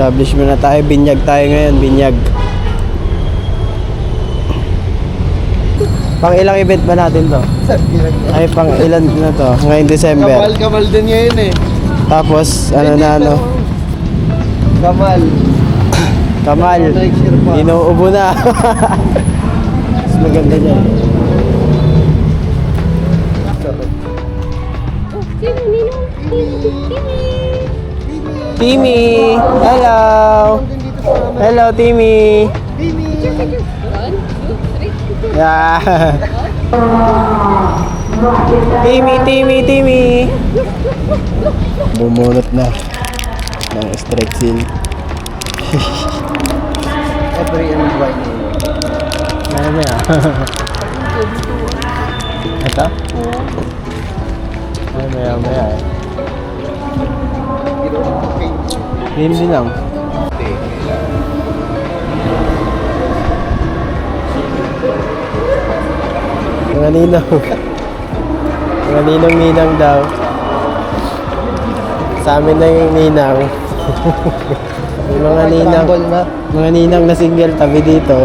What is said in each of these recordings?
Establishment na tayo. Binyag tayo ngayon. Binyag. Pang ilang event ba natin to? Ay, pang ilan na to? Ngayong December. Kamal din ngayon eh. Tapos, ano na ano? Kamal. Inuubo na. Mas maganda niya. Timmy! Hello! Hello, Timmy! Yeah. Timmy! Bumunot na ng Strepsil. Every ano ba yun? Ano ba yan? Ito? Ay, maya eh. Hindi lang. Mga ninong. Mga ninong daw. Sa amin na yung ninang. Yung mga ninang. Mga ninang na single tabi dito.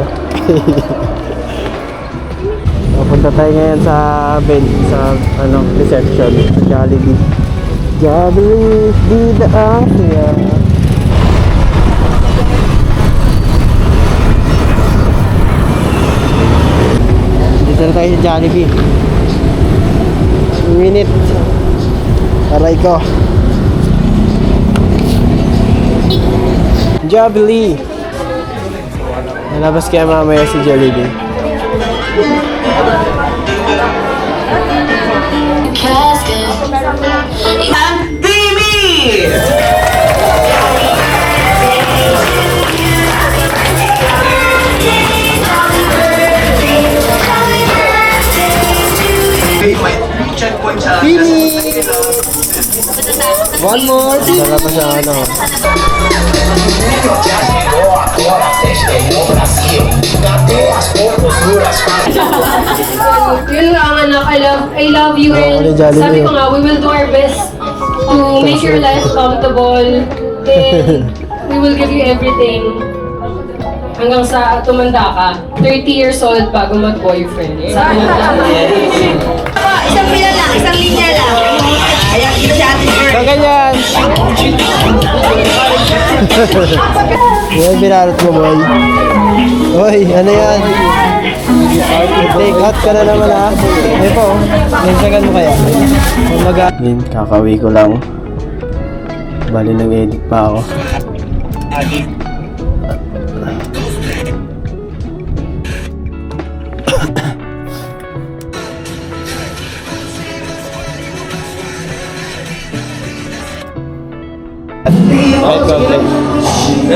Pupunta tayo ngayon sa reception. Jollibee. Jollibee, di ang siya. Dito na tayo sa Jollibee. Minute. Aray ko. Jollibee. Nalabas kaya mamaya si Jollibee. One more. Nalabas siya ano. Yun nga anak, I love you and sabi ko nga, we will do our best to make your life comfortable and we will give you everything hanggang sa tumanda ka. 30 years old bago mag-boyfriend. Sabi mo Isang pila lang, isang linya lang. Ayan, dito si Ate Girl. So, ganyan. Yan, binarot mo, boy. Uy, ano yan? Take out ka na naman, ha? Ay po, mensagan mo kaya. Din, kakawi ko lang. Bali, nag-edit pa ako.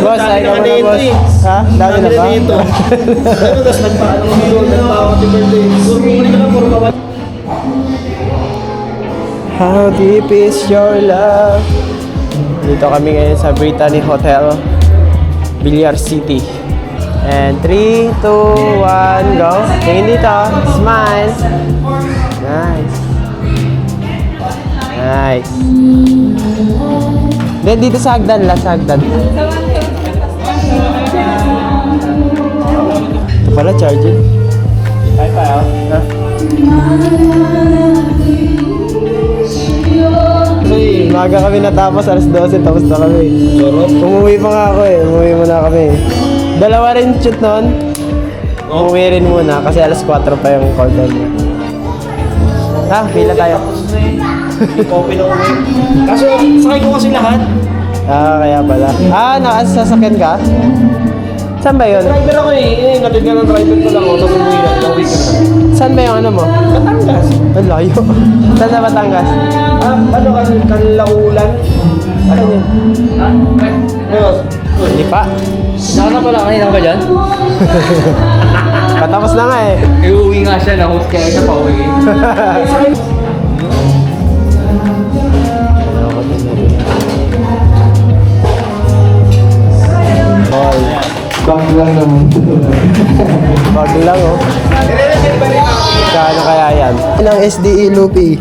Boss, ay ka na boss. Ha? Dami na ba? Tapos nagpaano mo yun, nagpa-happy birthday. Muli ka na puro kawan. How deep is your love? Dito kami ngayon sa Brittany Hotel, Villar City. And 3, 2, 1, go. Tingin dito. Smile. Nice. Nice. Then dito sa hagdan, last hagdan. Ito pala, charging. Kaya pa, ha? Kasi maga kami natapos, alas 12, tapos na kami. Umuwi pa nga ako eh, umuwi muna kami. Dalawa rin shoot nun. Umuwi rin muna kasi alas 4 pa yung call down niya. Ha, pila tayo. Open na uwi. Kaso, sakay ko kasi lahat. Ah, kaya pala. Ah, nakasasakyan ka? Saan ba yun? Driver ako eh. Natid nga ng driver ko lang. Tapos umuwi na. Nauwi ka na. Saan ba yung ano mo? Batangas. Ang layo. Saan sa Batangas? Ano ka? Kanlaulan? Ano yun? Ayos. Hindi pa. Nakana pala, kanina ka ba dyan? Patapos na nga eh. Iuwi nga siya, na-host kaya siya pa uwi. Bag lang naman. Bag lang oh. Kano kaya yan? Ng SDE Lupi.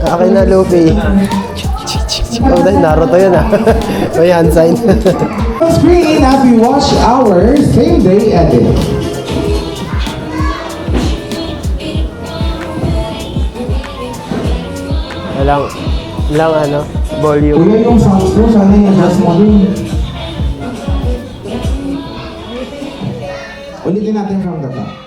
Akin na Lupi. Oh, dahil Naruto yun ah. May hand sign. On screen as we watch our same day edit. Walang ano, volume. Kuya, yung sounds ko, sana i-adjust mo din. Ulitin natin from the top.